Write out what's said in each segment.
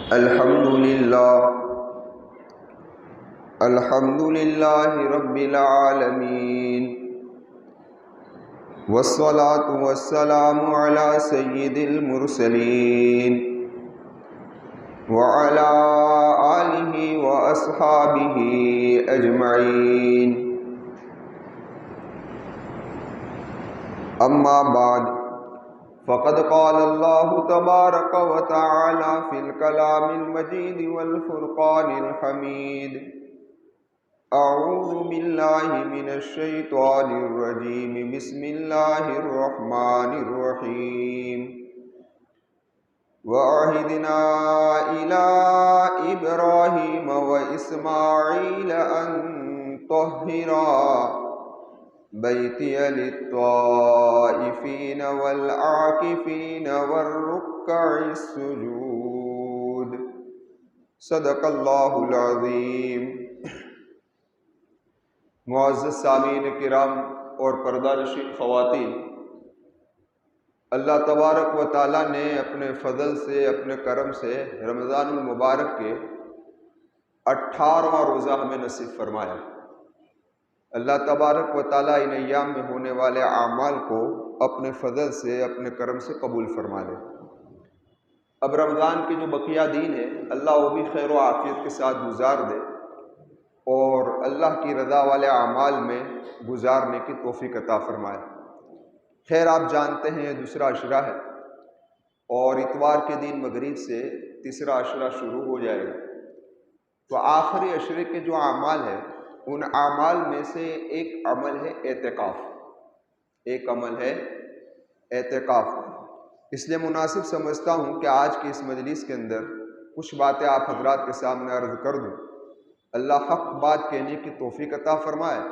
الحمد للہ رب العالمین والصلاة والسلام علی سید المرسلین وعلی آلہ واصحابہ اجمعین، اما بعد فقد قال اللہ تبارک وتعالی فی الکلام المجید والفرقان الحمید۔ اعوذ باللہ من الشیطان الرجیم، بسم اللہ الرحمن الرحیم۔ وَعَهِدْنَا إِلَىٰ إِبْرَاهِيمَ وَإِسْمَاعِيلَ أَن طَهِّرَا بَيْتِيَ لِلطَّائِفِينَ وَالْعَاكِفِينَ وَالرُّكَّعِ السُّجُودِ۔ صدق اللہ العظیم۔ معزز سامعین کرام اور پردہ نشین خواتین، اللہ تبارک و تعالیٰ نے اپنے فضل سے، اپنے کرم سے رمضان المبارک کے 18واں روزہ ہمیں نصیب فرمایا۔ اللہ تبارک و تعالیٰ ان ایام میں ہونے والے اعمال کو اپنے فضل سے، اپنے کرم سے قبول فرما لے۔ اب رمضان کے جو بقیہ دن ہے، اللہ وہ بھی خیر و عافیت کے ساتھ گزار دے اور اللہ کی رضا والے اعمال میں گزارنے کی توفیق عطا فرمائے۔ خیر، آپ جانتے ہیں یہ دوسرا عشرہ ہے اور اتوار کے دن مغرب سے تیسرا عشرہ شروع ہو جائے گا، تو آخری عشرے کے جو اعمال ہیں ان اعمال میں سے ایک عمل ہے اعتکاف۔ ایک عمل ہے اعتکاف۔ اس لیے مناسب سمجھتا ہوں کہ آج کی اس مجلس کے اندر کچھ باتیں آپ حضرات کے سامنے عرض کر دوں۔ اللہ حق بات کہنے کی توفیق عطا فرمائے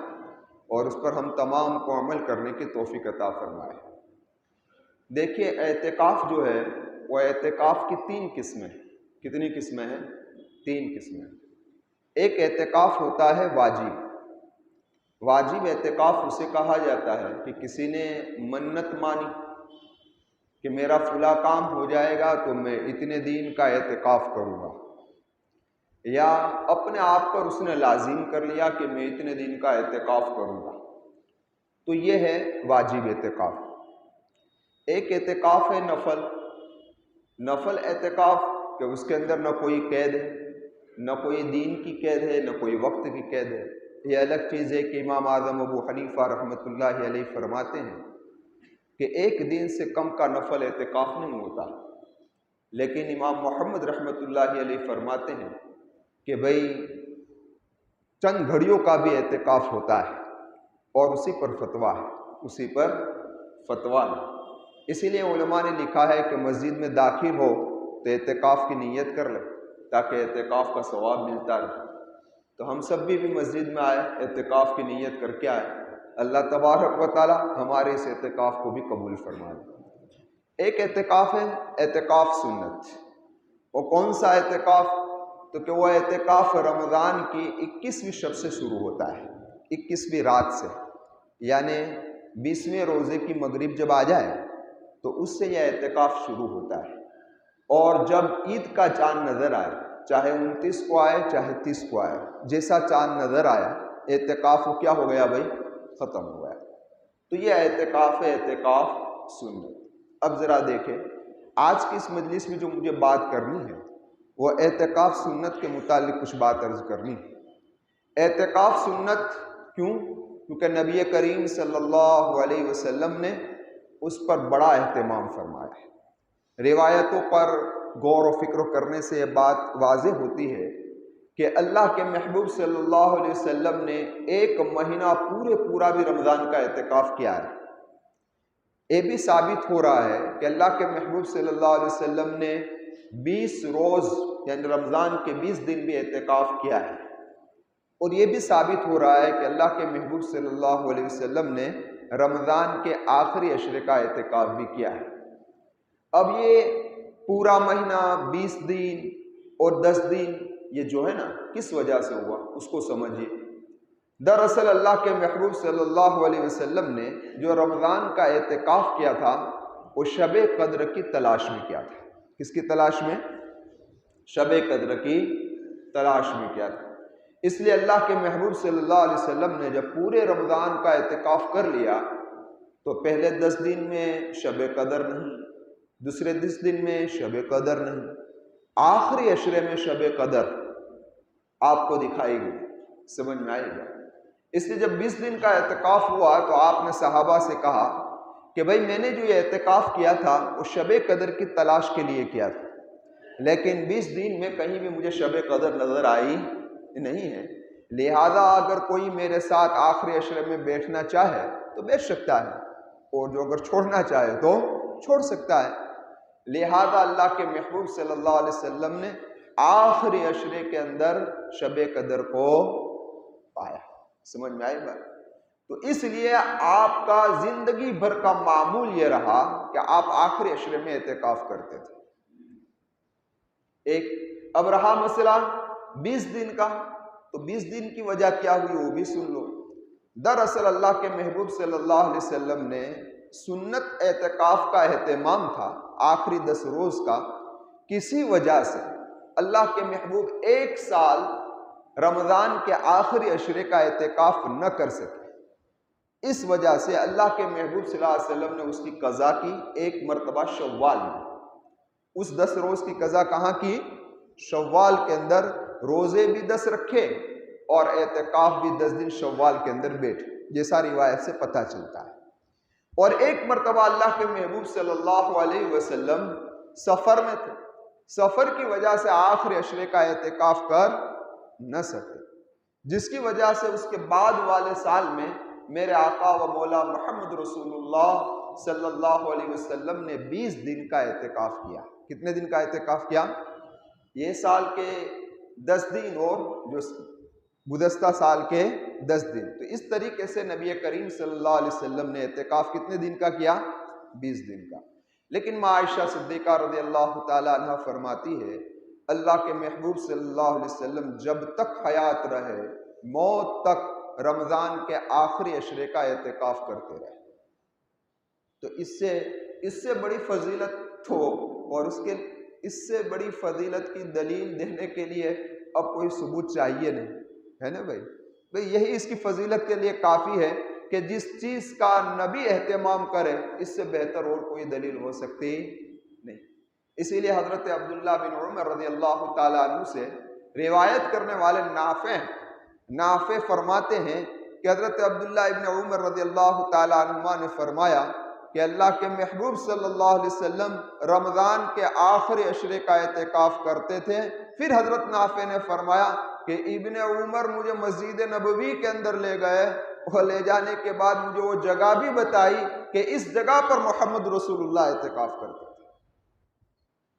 اور اس پر ہم تمام کو عمل کرنے کی توفیق عطا فرمائے۔ دیکھیے، اعتکاف جو ہے وہ اعتکاف کی 3 قسمیں ہیں۔ کتنی قسمیں ہیں؟ 3 قسمیں۔ ایک اعتکاف ہوتا ہے واجب۔ واجب اعتکاف اسے کہا جاتا ہے کہ کسی نے منت مانی کہ میرا فلاں کام ہو جائے گا تو میں اتنے دن کا اعتکاف کروں گا، یا اپنے آپ پر اس نے لازم کر لیا کہ میں اتنے دن کا اعتکاف کروں گا، تو یہ ہے واجب اعتکاف۔ ایک اعتکاف ہے نفل۔ نفل اعتکاف کہ اس کے اندر نہ کوئی قید ہے، نہ کوئی دین کی قید ہے، نہ کوئی وقت کی قید ہے۔ یہ الگ چیز ہے کہ امام اعظم ابو حنیفہ رحمۃ اللہ علیہ فرماتے ہیں کہ 1 دن سے کم کا نفل اعتکاف نہیں ہوتا، لیکن امام محمد رحمۃ اللہ علیہ فرماتے ہیں کہ بھئی چند گھڑیوں کا بھی اعتکاف ہوتا ہے اور اسی پر فتویٰ ہے، اسی پر فتویٰ ہے۔ اسی لیے علماء نے لکھا ہے کہ مسجد میں داخل ہو تو اعتکاف کی نیت کر لے تاکہ اعتکاف کا ثواب ملتا رہے۔ تو ہم سب بھی مسجد میں آئے، اعتکاف کی نیت کر کے آئے۔ اللہ تبارک و تعالی ہمارے اس اعتکاف کو بھی قبول فرمائے۔ ایک اعتکاف ہے اعتکاف سنت۔ وہ کون سا اعتکاف؟ تو کہ وہ اعتکاف رمضان کی 21ویں شب سے شروع ہوتا ہے، 21ویں رات سے، یعنی 20ویں روزے کی مغرب جب آ جائے تو اس سے یہ اعتکاف شروع ہوتا ہے، اور جب عید کا چاند نظر آئے، چاہے 29 کو آئے چاہے 30 کو آئے، جیسا چاند نظر آیا اعتکاف کیا ہو گیا بھائی؟ ختم ہو گیا۔ تو یہ اعتکاف ہے اعتکاف سنت۔ اب ذرا دیکھیں، آج کی اس مجلس میں جو مجھے بات کرنی ہے وہ اعتکاف سنت کے متعلق کچھ بات عرض کرنی ہے۔ اعتکاف سنت کیوں؟ کیونکہ نبی کریم صلی اللہ علیہ وسلم نے اس پر بڑا اہتمام فرمایا ہے۔ روایتوں پر غور و فکر کرنے سے یہ بات واضح ہوتی ہے کہ اللہ کے محبوب صلی اللہ علیہ وسلم نے 1 مہینہ پورا بھی رمضان کا اعتکاف کیا ہے۔ یہ بھی ثابت ہو رہا ہے کہ اللہ کے محبوب صلی اللہ علیہ وسلم نے 20 روز یعنی رمضان کے 20 دن بھی اعتکاف کیا ہے، اور یہ بھی ثابت ہو رہا ہے کہ اللہ کے محبوب صلی اللہ علیہ وسلم نے رمضان کے آخری عشرے کا اعتکاف بھی کیا ہے۔ اب یہ پورا مہینہ 20 دن اور 10 دن یہ جو ہے نا کس وجہ سے ہوا اس کو سمجھیے۔ دراصل اللہ کے محبوب صلی اللہ علیہ وسلم نے جو رمضان کا اعتکاف کیا تھا وہ شب قدر کی تلاش میں کیا تھا۔ کس کی تلاش میں؟ شب قدر کی تلاش میں کیا تھا۔ اس لیے اللہ کے محبوب صلی اللہ علیہ وسلم نے جب پورے رمضان کا اعتکاف کر لیا تو پہلے 10 دن میں شب قدر نہیں، دوسرے 10 دن میں شب قدر نہیں، آخری عشرے میں شب قدر آپ کو دکھائی گئی۔ سمجھ میں آئے گا؟ اس لیے جب 20 دن کا اعتکاف ہوا تو آپ نے صحابہ سے کہا کہ بھائی میں نے جو یہ اعتکاف کیا تھا وہ شب قدر کی تلاش کے لیے کیا تھا، لیکن 20 دن میں کہیں بھی مجھے شب قدر نظر آئی نہیں ہے، لہذا اگر کوئی میرے ساتھ آخری عشرے میں بیٹھنا چاہے تو بیٹھ سکتا ہے، اور جو اگر چھوڑنا چاہے تو چھوڑ سکتا ہے۔ لہذا اللہ کے محبوب صلی اللہ علیہ وسلم نے آخری عشرے کے اندر شب قدر کو پایا۔ سمجھ میں آئی بات؟ تو اس لیے آپ کا زندگی بھر کا معمول یہ رہا کہ آپ آخری عشرے میں اعتکاف کرتے تھے۔ ایک اب رہا مسئلہ 20 دن کا، تو 20 دن کی وجہ کیا ہوئی وہ بھی سن لو۔ دراصل اللہ کے محبوب صلی اللہ علیہ وسلم نے سنت اعتکاف کا اہتمام تھا آخری 10 روز کا، کسی وجہ سے اللہ کے محبوب 1 سال رمضان کے آخری عشرے کا اعتکاف نہ کر سکے، اس وجہ سے اللہ کے محبوب صلی اللہ علیہ وسلم نے اس کی قضا کی 1 مرتبہ شوال میں۔ اس 10 روز کی قضا کہاں کی؟ شوال کے اندر روزے بھی 10 رکھے اور اعتکاف بھی 10 دن شوال کے اندر بیٹھے، جیسا روایت سے پتہ چلتا ہے۔ اور 1 مرتبہ اللہ کے محبوب صلی اللہ علیہ وسلم سفر میں تھے، سفر کی وجہ سے آخری عشرے کا اعتکاف کر نہ سکے، جس کی وجہ سے اس کے بعد والے سال میں میرے آقا و مولا محمد رسول اللہ صلی اللہ علیہ وسلم نے 20 دن کا اعتکاف کیا۔ کتنے دن کا اعتکاف کیا؟ یہ سال کے 10 دن اور جو گزشتہ سال کے 10 دن۔ تو اس طریقے سے نبی کریم صلی اللہ علیہ وسلم نے اعتکاف کتنے دن کا کیا؟ 20 دن کا۔ لیکن ماں عائشہ صدیقہ رضی اللہ تعالی عنہ فرماتی ہے اللہ کے محبوب صلی اللہ علیہ وسلم جب تک حیات رہے موت تک رمضان کے آخری عشرے کا اعتکاف کرتے رہے۔ تو اس سے بڑی فضیلت ہو، اور اس سے بڑی فضیلت کی دلیل دینے کے لیے اب کوئی ثبوت چاہیے نہیں ہے نا بھائی یہی اس کی فضیلت کے لیے کافی ہے کہ جس چیز کا نبی اہتمام کرے اس سے بہتر اور کوئی دلیل ہو سکتی نہیں۔ اسی لیے حضرت عبداللہ بن عمر رضی اللہ تعالیٰ عنہ سے روایت کرنے والے نافع فرماتے ہیں کہ حضرت عبداللہ ابن عمر رضی اللہ تعالیٰ عنہما نے فرمایا کہ اللہ کے محبوب صلی اللہ علیہ وسلم رمضان کے آخری عشرے کا اعتکاف کرتے تھے۔ پھر حضرت نافع نے فرمایا کہ ابن عمر مجھے مسجد نبوی کے اندر لے گئے، اور لے جانے کے بعد مجھے وہ جگہ بھی بتائی کہ اس جگہ پر محمد رسول اللہ اعتکاف کرتے تھے،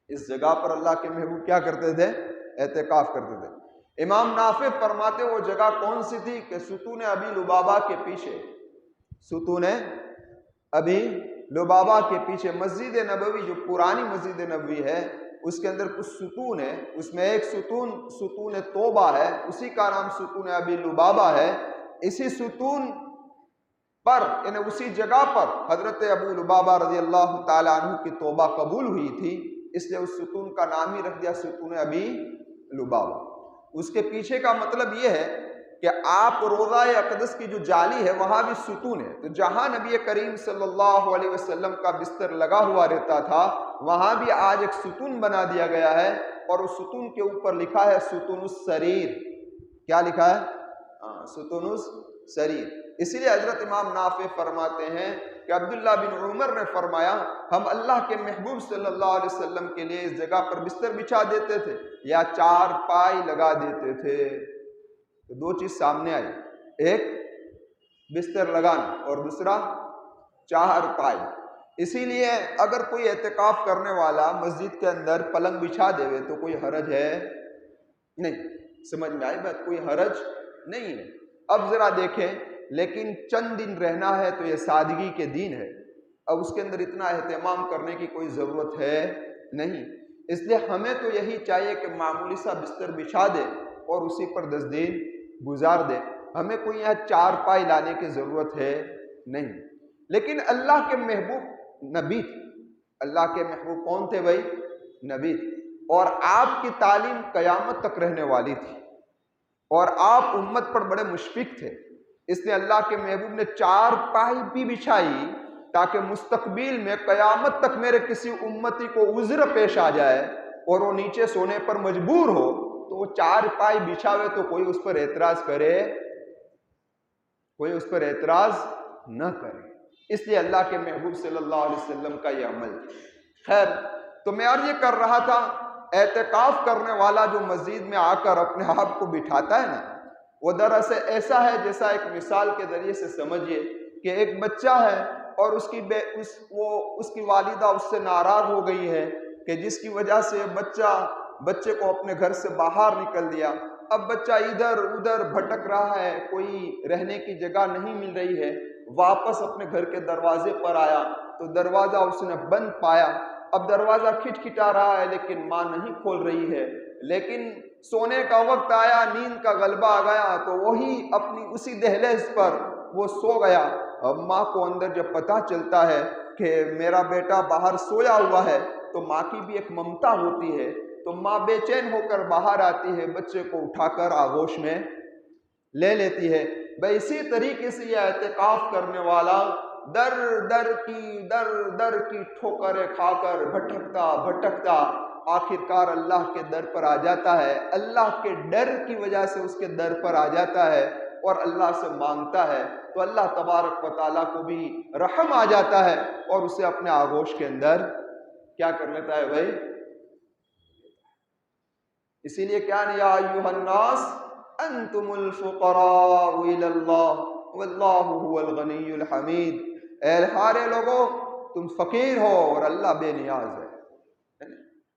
اس جگہ پر اللہ کے محبوب کیا کرتے تھے؟ اعتکاف کرتے تھے۔ امام نافع فرماتے وہ جگہ کون سی تھی کہ ستون ابی لبابہ کے پیچھے، ستون ابی لبابہ کے پیچھے مسجد نبوی جو پرانی مسجد نبوی ہے اس کے اندر کچھ ستون ہے، اس میں ایک ستون توبہ ہے، اسی کا نام ستون ابی لبابہ ہے۔ اسی ستون پر یعنی اسی جگہ پر حضرت ابو لبابہ رضی اللہ تعالیٰ عنہ کی توبہ قبول ہوئی تھی، اس لیے اس ستون کا نام ہی رکھ دیا ستون ابی لبابہ۔ اس کے پیچھے کا مطلب یہ ہے کہ آپ روضہ اقدس کی جو جالی ہے وہاں بھی ستون ہے، تو جہاں نبی کریم صلی اللہ علیہ وسلم کا بستر لگا ہوا رہتا تھا وہاں بھی آج ایک ستون بنا دیا گیا ہے، اور اس ستون کے اوپر لکھا ہے ستون السریر۔ کیا لکھا ہے؟ ستون السریر۔ اسی لیے حضرت امام نافع فرماتے ہیں کہ عبداللہ بن عمر نے فرمایا ہم اللہ کے محبوب صلی اللہ علیہ وسلم کے لیے اس جگہ پر بستر بچھا دیتے تھے یا 4 پائی لگا دیتے تھے۔ تو 2 چیز سامنے آئی، ایک بستر لگانا اور دوسرا 4 پائی۔ اسی لیے اگر کوئی اعتکاف کرنے والا مسجد کے اندر پلنگ بچھا دے تو کوئی حرج ہے نہیں۔ سمجھ میں آئی بات؟ کوئی حرج نہیں ہے۔ اب ذرا دیکھیں، لیکن چند دن رہنا ہے تو یہ سادگی کے دن ہے، اب اس کے اندر اتنا اہتمام کرنے کی کوئی ضرورت ہے نہیں، اس لیے ہمیں تو یہی چاہیے کہ معمولی سا بستر بچھا دے اور اسی پر 10 دن گزار دے، ہمیں کوئی یہاں 4 پائی لانے کی ضرورت ہے نہیں۔ لیکن اللہ کے محبوب نبی تھے۔ اللہ کے محبوب کون تھے بھائی؟ نبی تھے۔ اور آپ کی تعلیم قیامت تک رہنے والی تھی، اور آپ امت پر بڑے مشفق تھے، اس لیے اللہ کے محبوب نے 4 پائی بھی بچھائی تاکہ مستقبل میں قیامت تک میرے کسی امتی کو عذر پیش آ جائے اور وہ نیچے سونے پر مجبور ہو تو وہ 4 پائی بچھاوے تو کوئی اس پر اعتراض کرے، کوئی اس پر اعتراض نہ کرے۔ اس لیے اللہ کے محبوب صلی اللہ علیہ وسلم کا یہ عمل تھا۔ خیر، تو میں عرض یہ کر رہا تھا، اعتکاف کرنے والا جو مسجد میں آ کر اپنے آپ کو بٹھاتا ہے نا، وہ دراصل ایسا ہے جیسا ایک مثال کے ذریعے سے سمجھیے کہ ایک بچہ ہے اور اس کی والدہ اس سے ناراض ہو گئی ہے کہ جس کی وجہ سے بچے کو اپنے گھر سے باہر نکل دیا۔ اب بچہ ادھر ادھر بھٹک رہا ہے، کوئی رہنے کی جگہ نہیں مل رہی ہے، واپس اپنے گھر کے دروازے پر آیا تو دروازہ اس نے بند پایا۔ اب دروازہ کھٹکھٹا رہا ہے لیکن ماں نہیں کھول رہی ہے، لیکن سونے کا وقت آیا، نیند کا غلبہ آ گیا تو وہی اپنی اسی دہلیز پر وہ سو گیا۔ اب ماں کو اندر جب پتہ چلتا ہے کہ میرا بیٹا باہر سویا ہوا ہے تو ماں کی بھی ایک ممتا ہوتی ہے، تو ماں بے چین ہو کر باہر آتی ہے، بچے کو اٹھا کر آغوش میں لے لیتی ہے۔ اسی طریقے سے یہ اعتکاف کرنے والا در در کی ٹھوکریں کھا کر بھٹکتا آخرکار اللہ کے در پر آ جاتا ہے، اللہ کے ڈر کی وجہ سے اس کے در پر آ جاتا ہے اور اللہ سے مانگتا ہے تو اللہ تبارک و تعالیٰ کو بھی رحم آ جاتا ہے اور اسے اپنے آغوش کے اندر کیا کر لیتا ہے بھائی۔ اسی لیے کیا یا ایھا الناس انتم الفقراء الی اللہ واللہ هو الغنی الحمید، اے سارے لوگوں تم فقیر ہو اور اللہ بے نیاز ہے۔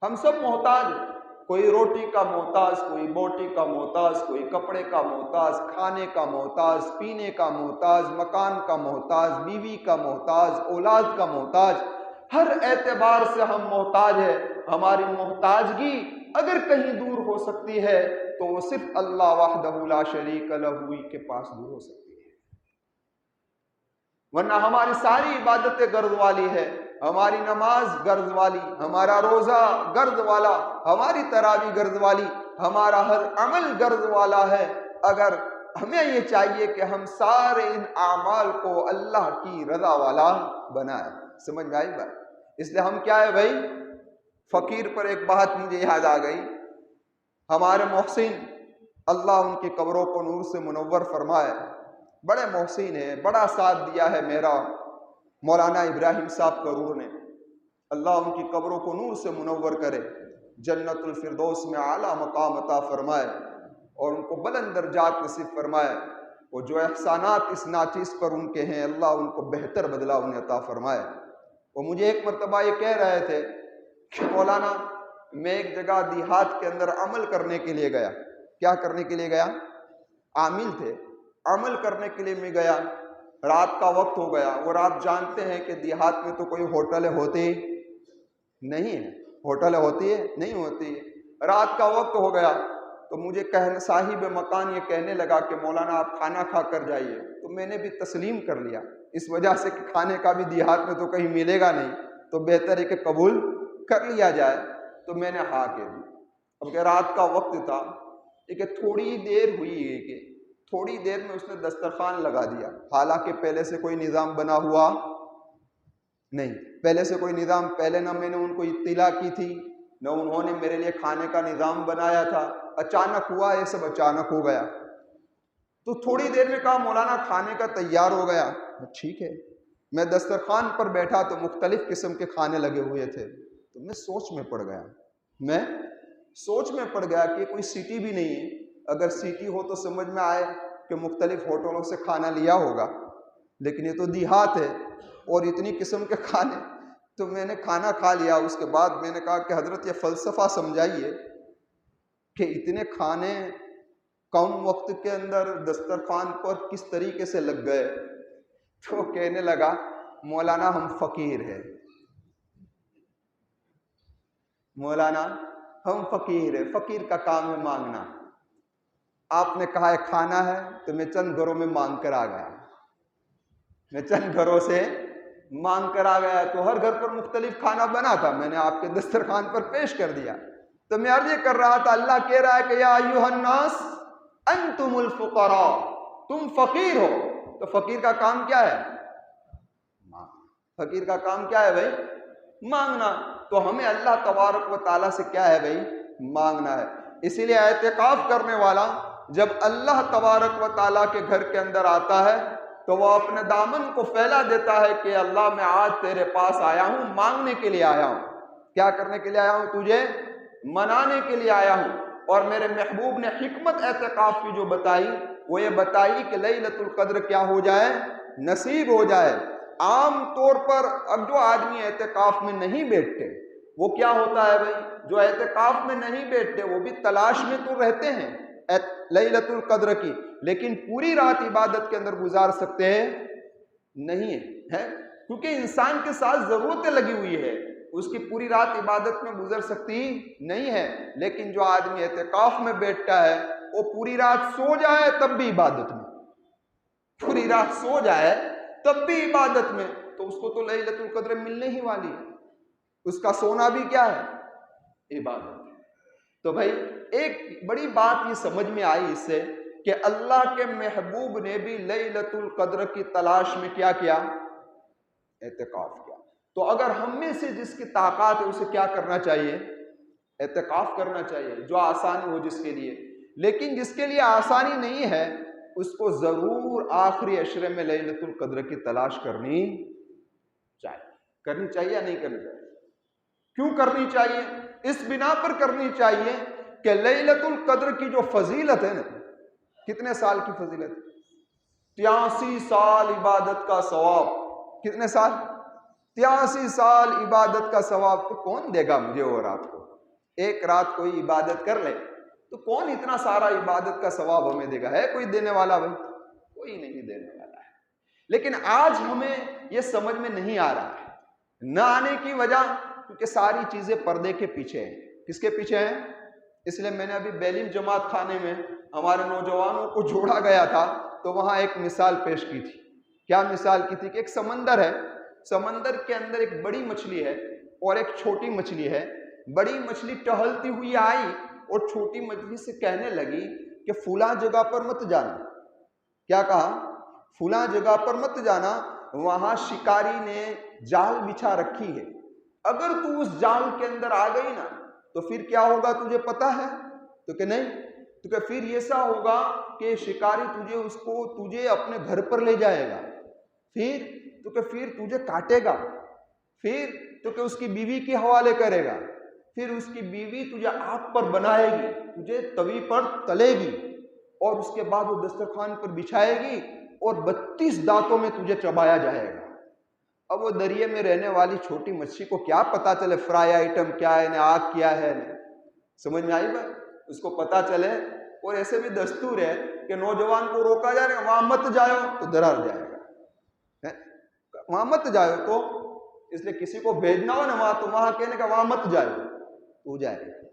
ہم سب محتاج ہیں، کوئی روٹی کا محتاج، کوئی بوٹی کا محتاج، کوئی کپڑے کا محتاج، کھانے کا محتاج، پینے کا محتاج، مکان کا محتاج، بیوی کا محتاج، اولاد کا محتاج، ہر اعتبار سے ہم محتاج ہیں۔ ہماری محتاجگی اگر کہیں دور ہو سکتی ہے تو وہ صرف اللہ وحدہ لا شریک لہ ہی کے پاس دور ہو سکتی ہے، ورنہ ہماری ساری عبادتیں غرض والی ہے، ہماری نماز غرض والی، ہمارا روزہ غرض والا، ہماری تراویح غرض والی، ہمارا ہر عمل غرض والا ہے۔ اگر ہمیں یہ چاہیے کہ ہم سارے ان اعمال کو اللہ کی رضا والا بنائیں، سمجھ میں آئی بات؟ اس لیے ہم کیا ہے بھائی، فقیر پر ایک بات مجھے یاد آ گئی، ہمارے محسن اللہ ان کی قبروں کو نور سے منور فرمائے، بڑے محسن ہیں، بڑا ساتھ دیا ہے میرا مولانا ابراہیم صاحب کرور نے، اللہ ان کی قبروں کو نور سے منور کرے، جنت الفردوس میں اعلیٰ مقام عطا فرمائے اور ان کو بلند درجات نصیب فرمائے، وہ جو احسانات اس ناچیز پر ان کے ہیں اللہ ان کو بہتر بدلہ انہیں عطا فرمائے۔ وہ مجھے ایک مرتبہ یہ کہہ رہے تھے کہ مولانا میں ایک جگہ دیہات کے اندر عمل کرنے کے لیے گیا۔ کیا کرنے کے لیے گیا؟ عامل تھے، عمل کرنے کے لیے میں گیا، رات کا وقت ہو گیا۔ اور آپ جانتے ہیں کہ دیہات میں تو کوئی ہوٹلیں ہوتی نہیں ہیں، ہوٹلیں ہوتی ہے نہیں ہوتی، رات کا وقت ہو گیا تو مجھے صاحب مکان یہ کہنے لگا کہ مولانا آپ کھانا کھا کر جائیے، تو میں نے بھی تسلیم کر لیا، اس وجہ سے کہ کھانے کا بھی دیہات میں تو کہیں ملے گا نہیں تو بہتر ہے کہ قبول کر لیا جائے، تو میں نے ہاں کہہ دی۔ اب کہ رات کا وقت تھا، کہ تھوڑی دیر ہوئی ہے کہ تھوڑی دیر میں اس نے دسترخوان لگا دیا، حالانکہ پہلے سے کوئی نظام بنا ہوا نہیں، پہلے سے کوئی نظام، پہلے نہ میں نے ان کو اطلاع کی تھی نہ انہوں نے میرے لیے کھانے کا نظام بنایا تھا، اچانک ہوا، یہ سب اچانک ہو گیا۔ تو تھوڑی دیر میں کہا مولانا کھانے کا تیار ہو گیا، ٹھیک ہے۔ میں دسترخوان پر بیٹھا تو مختلف قسم کے کھانے لگے ہوئے تھے، تو میں سوچ میں پڑ گیا کہ کوئی سٹی بھی نہیں ہے، اگر سٹی ہو تو سمجھ میں آئے کہ مختلف ہوٹلوں سے کھانا لیا ہوگا، لیکن یہ تو دیہات ہے اور اتنی قسم کے کھانے، تو میں نے کھانا کھا لیا۔ اس کے بعد میں نے کہا کہ حضرت یہ فلسفہ سمجھائیے کہ اتنے کھانے کم وقت کے اندر دسترخوان پر کس طریقے سے لگ گئے؟ تو کہنے لگا مولانا ہم فقیر ہیں، مولانا ہم فقیر ہیں، فقیر کا کام ہے مانگنا۔ آپ نے کہا ہے کھانا ہے تو میں چند گھروں میں مانگ کر آ گیا، میں چند گھروں سے مانگ کر آ گیا، تو ہر گھر پر مختلف کھانا بنا تھا، میں نے آپ کے دسترخوان پر پیش کر دیا۔ تو میں عرض یہ کر رہا تھا، اللہ کہہ رہا ہے کہ یا ایھا الناس انتم الفقراء، تم فقیر ہو. تو فقیر کا کام کیا ہے؟ فقیر کا کام کیا ہے بھائی؟ مانگنا. تو ہمیں اللہ تبارک و تعالیٰ سے کیا ہے بھائی؟ مانگنا ہے. اسی لیے اعتکاف کرنے والا جب اللہ تبارک و تعالیٰ کے گھر کے اندر آتا ہے تو وہ اپنے دامن کو پھیلا دیتا ہے کہ اللہ میں آج تیرے پاس آیا ہوں، مانگنے کے لیے آیا ہوں. کیا کرنے کے لیے آیا ہوں؟ تجھے منانے کے لیے آیا ہوں. اور میرے محبوب نے حکمت اعتکاف کی جو بتائی وہ یہ بتائی کہ لیلۃ القدر کیا ہو جائے؟ نصیب ہو جائے. عام طور پر اب جو آدمی اعتکاف میں نہیں بیٹھتے وہ کیا ہوتا ہے بھائی؟ جو اعتکاف میں نہیں بیٹھتے وہ بھی تلاش میں تو رہتے ہیں لیلۃ القدر کی، لیکن پوری رات عبادت کے اندر گزار سکتے ہیں نہیں ہے، کیونکہ انسان کے ساتھ ضرورتیں لگی ہوئی ہے، اس کی پوری رات عبادت میں گزر سکتی نہیں ہے. لیکن جو آدمی اعتکاف میں بیٹھتا ہے وہ پوری رات سو جائے تب بھی عبادت میں، پوری رات سو جائے تب بھی عبادت میں، تو اس کو تو لیلۃ القدر ملنے ہی والی ہے. اس کا سونا بھی کیا ہے؟ عبادت. تو بھائی ایک بڑی بات یہ سمجھ میں آئی اس سے کہ اللہ کے محبوب نے بھی لیلۃ القدر کی تلاش میں کیا کیا؟ اعتکاف کیا. تو اگر ہم میں سے جس کی طاقت ہے اسے کیا کرنا چاہیے؟ اعتکاف کرنا چاہیے، جو آسانی ہو جس کے لیے. لیکن جس کے لیے آسانی نہیں ہے اس کو ضرور آخری عشرے میں لیلۃ القدر کی تلاش کرنی چاہیے. کرنی چاہیے یا نہیں کرنی چاہیے؟ کیوں کرنی چاہیے؟ اس بنا پر کرنی چاہیے کہ لیلۃ القدر کی جو فضیلت ہے نا، کتنے سال کی فضیلت؟ 83 سال عبادت کا ثواب. کتنے سال؟ 83 سال عبادت کا ثواب. تو کون دے گا مجھے اور آپ کو؟ ایک رات کوئی عبادت کر لے تو کون اتنا سارا عبادت کا ثواب ہمیں دے گا؟ ہے کوئی دینے والا بھائی؟ کوئی نہیں دینے والا ہے. لیکن آج ہمیں یہ سمجھ میں نہیں آ رہا ہے. نہ آنے کی وجہ کیونکہ ساری چیزیں پردے کے پیچھے ہیں. کس کے پیچھے ہیں؟ اس لیے میں نے ابھی بیلیم جماعت خانے میں ہمارے نوجوانوں کو جوڑا گیا تھا تو وہاں ایک مثال پیش کی تھی. کیا مثال کی تھی؟ کہ ایک سمندر ہے، سمندر کے اندر ایک بڑی مچھلی ہے اور ایک چھوٹی مچھلی ہے. بڑی مچھلی ٹہلتی ہوئی آئی اور چھوٹی مچھلی سے کہنے لگی کہ فلاں جگہ پر مت جانا. کیا کہا؟ فلاں جگہ پر مت جانا، وہاں شکاری نے جال بچھا رکھی ہے، اگر تو اس جال کے اندر آ گئی نا تو پھر کیا ہوگا تجھے پتا ہے؟ تو کہ نہیں. تو کہ پھر ایسا ہوگا کہ شکاری تجھے اپنے گھر پر لے جائے گا، پھر تجھے کاٹے گا، پھر تو کہ اس کی بیوی کے حوالے کرے گا، پھر اس کی بیوی تجھے آگ پر بنائے گی، تجھے توی پر تلے گی اور اس کے بعد وہ دسترخوان پر بچھائے گی اور 32 دانتوں میں تجھے چبایا جائے گا. اب وہ دریا میں رہنے والی چھوٹی مچھلی کو کیا پتا چلے فرائی آئٹم کیا ہے، آگ کیا ہے؟ سمجھ میں آئی بات؟ اس کو پتا چلے. اور ایسے بھی دستور ہے کہ نوجوان کو روکا جائے گا، وہاں مت جاؤ تو درار جائے گا، وہاں مت جاؤ. تو اس لیے کسی کو بھیجنا ہو نا وہاں تو وہاں کہنے کا وہاں مت جاؤ تو جائے گا.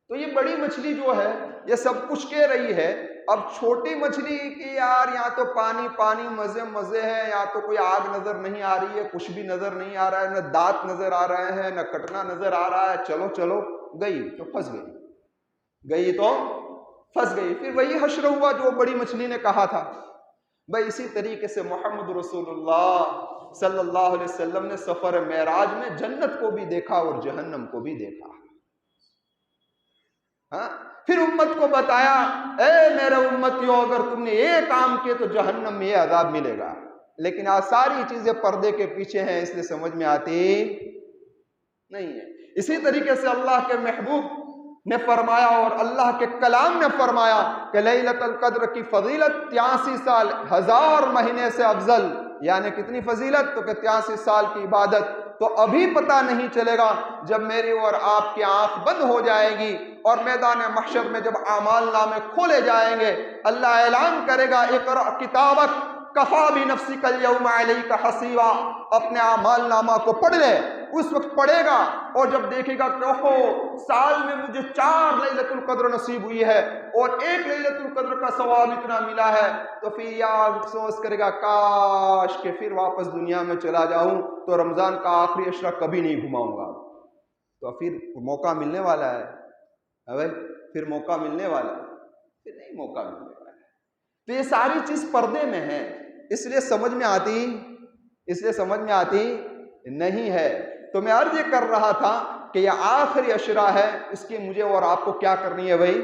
تو یہ بڑی مچھلی جو ہے یہ سب کچھ کہہ رہی ہے. اب چھوٹی مچھلی کی یار یہاں تو پانی پانی مزے مزے ہے، یہاں تو کوئی آگ نظر نہیں آ رہی ہے، کچھ بھی نظر نہیں آ رہا ہے، نہ دانت نظر آ رہے ہیں، نہ کٹنا نظر آ رہا ہے. چلو چلو گئی تو پھنس گئی، گئی تو پھنس گئی. پھر وہی حشر ہوا جو بڑی مچھلی نے کہا تھا. بھائی اسی طریقے سے محمد رسول اللہ صلی اللہ علیہ وسلم نے سفر معراج میں جنت کو بھی دیکھا اور جہنم کو بھی دیکھا. ہاں پھر امت کو بتایا اے میرے امتیوں اگر تم نے یہ کام کیے تو جہنم میں یہ عذاب ملے گا. لیکن آج ساری چیزیں پردے کے پیچھے ہیں اس لیے سمجھ میں آتی نہیں ہے. اسی طریقے سے اللہ کے محبوب نے فرمایا اور اللہ کے کلام نے فرمایا کہ لیلۃ القدر کی فضیلت 83 سال 1000 مہینے سے افضل. یعنی کتنی فضیلت؟ تو کہ 83 سال کی عبادت. تو ابھی پتہ نہیں چلے گا جب میری اور آپ کی آنکھ بند ہو جائے گی اور میدان محشر میں جب اعمال نامے کھولے جائیں گے اللہ اعلان کرے گا اقرأ کتابک کفا بنفسک اليوم علیک حسیبا. اپنے اعمال نامہ کو پڑھ لے. اس وقت پڑھے گا اور جب دیکھے گا کہ اوہو سال میں مجھے 4 لیلۃ القدر نصیب ہوئی ہے اور 1 لیلۃ القدر کا ثواب اتنا ملا ہے تو پھر یہ افسوس کرے گا کاش کہ پھر واپس دنیا میں چلا جاؤں تو رمضان کا آخری عشرہ کبھی نہیں گھماؤں گا. تو پھر موقع ملنے والا ہے بھائی پھر موقع ملنے والا ہے؟ پھر نہیں موقع ملنے والا ہے۔ تو یہ ساری چیز پردے میں ہے، اس لیے سمجھ میں آتی نہیں ہے۔ تو میں عرض یہ کر رہا تھا کہ یہ آخری عشرہ ہے، اس کی مجھے اور آپ کو کیا کرنی ہے بھائی؟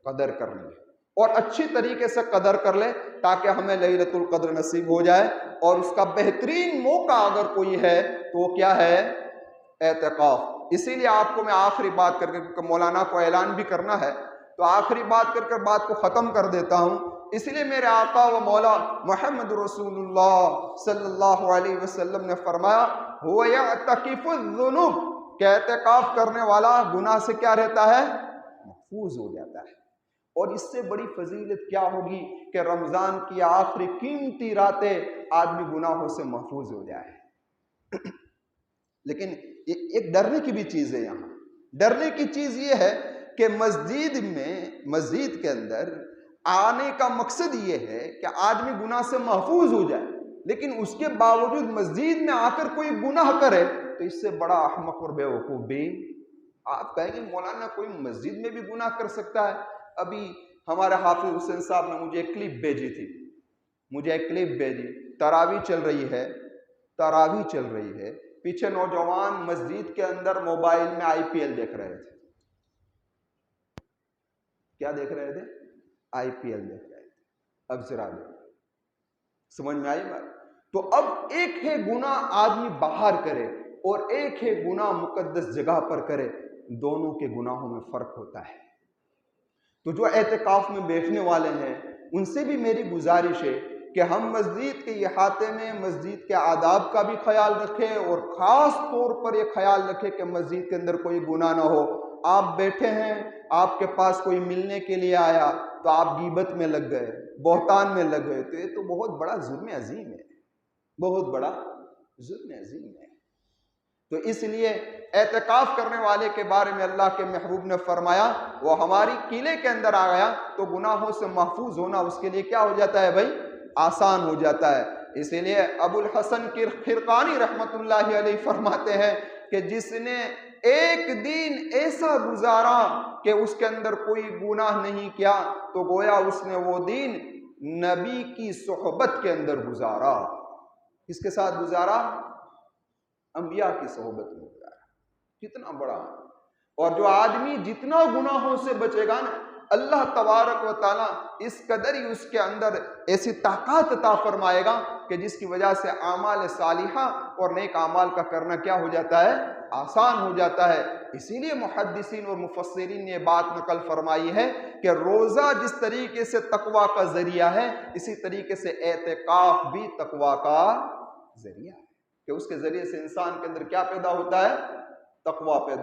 قدر کرنی ہے، اور اچھی طریقے سے قدر کر لیں تاکہ ہمیں لیلۃ القدر نصیب ہو جائے۔ اور اس کا بہترین موقع اگر کوئی ہے تو وہ کیا ہے؟ اعتکاف۔ اسی لیے آپ کو میں آخری بات کر کے، کیونکہ مولانا کو اعلان بھی کرنا ہے، تو آخری بات کر کر بات کو ختم کر دیتا ہوں۔ اس لیے میرے آقا و مولا محمد رسول اللہ صلی اللہ علیہ وسلم نے فرمایا هو یعتکف الذنوب، کہ اعتکاف کرنے والا گناہ سے کیا رہتا ہے؟ محفوظ ہو جاتا ہے۔ اور اس سے بڑی فضیلت کیا ہوگی کہ رمضان کی آخری قیمتی راتیں آدمی گناہوں سے محفوظ ہو جائے۔ لیکن ایک ڈرنے کی بھی چیز ہے یہاں۔ ڈرنے کی چیز یہ ہے کہ مسجد کے اندر آنے کا مقصد یہ ہے کہ آدمی گناہ سے محفوظ ہو جائے، لیکن اس کے باوجود مسجد میں آ کر کوئی گناہ کرے تو اس سے بڑا احمق اور بے وقوف بھی۔ آپ کہیں گے مولانا کوئی مسجد میں بھی گناہ کر سکتا ہے؟ ابھی ہمارے حافظ حسین صاحب نے مجھے ایک کلپ بھیجی تھی، تراویح چل رہی ہے، پیچھے نوجوان مسجد کے اندر موبائل میں IPL دیکھ رہے تھے۔ کیا دیکھ رہے تھے؟ IPL دیکھ رہے تھے۔ اب ذرا سمجھ میں آئی بات؟ تو اب ایک ہے گناہ آدمی باہر کرے اور ایک ہے گناہ مقدس جگہ پر کرے، دونوں کے گناہوں میں فرق ہوتا ہے۔ تو جو اعتکاف میں بیٹھنے والے ہیں ان سے بھی میری گزارش ہے کہ ہم مسجد کے احاطے میں مسجد کے آداب کا بھی خیال رکھیں، اور خاص طور پر یہ خیال رکھیں کہ مسجد کے اندر کوئی گناہ نہ ہو۔ آپ بیٹھے ہیں، آپ کے پاس کوئی ملنے کے لیے آیا تو آپ غیبت میں لگ گئے، بہتان میں لگ گئے، تو یہ تو بہت بڑا جرم عظیم ہے، بہت بڑا جرم عظیم ہے۔ تو اس لیے اعتکاف کرنے والے کے بارے میں اللہ کے محبوب نے فرمایا وہ ہماری قلعے کے اندر آ گیا تو گناہوں سے محفوظ ہونا اس کے لیے کیا ہو جاتا ہے بھائی؟ آسان ہو جاتا ہے۔ اسی لیے ابو الحسن خرقانی رحمت اللہ علیہ فرماتے ہیں کہ جس نے ایک دن ایسا گزارا کہ اس کے اندر کوئی گناہ نہیں کیا تو گویا اس نے وہ دن نبی کی صحبت کے اندر گزارا۔ کس کے ساتھ گزارا؟ انبیاء کی صحبت میں گزارا۔ کتنا بڑا! اور جو آدمی جتنا گناہوں سے بچے گا نا، اللہ تبارک و تعالیٰ اس قدر ہی اس کے اندر ایسی طاقت عطا فرمائے گا کہ جس کی وجہ سے اعمال صالحہ اور نیک اعمال کا کرنا کیا ہو جاتا ہے؟ آسان ہو جاتا ہے۔ اسی لیے محدثین اور مفسرین نے یہ بات نقل فرمائی ہے کہ روزہ جس طریقے سے تقویٰ کا ذریعہ ہے، اسی طریقے سے اعتکاف بھی تقویٰ کا ذریعہ ہے، کہ اس کے ذریعے سے انسان کے اندر کیا پیدا ہوتا ہے؟ تقویٰ پیدا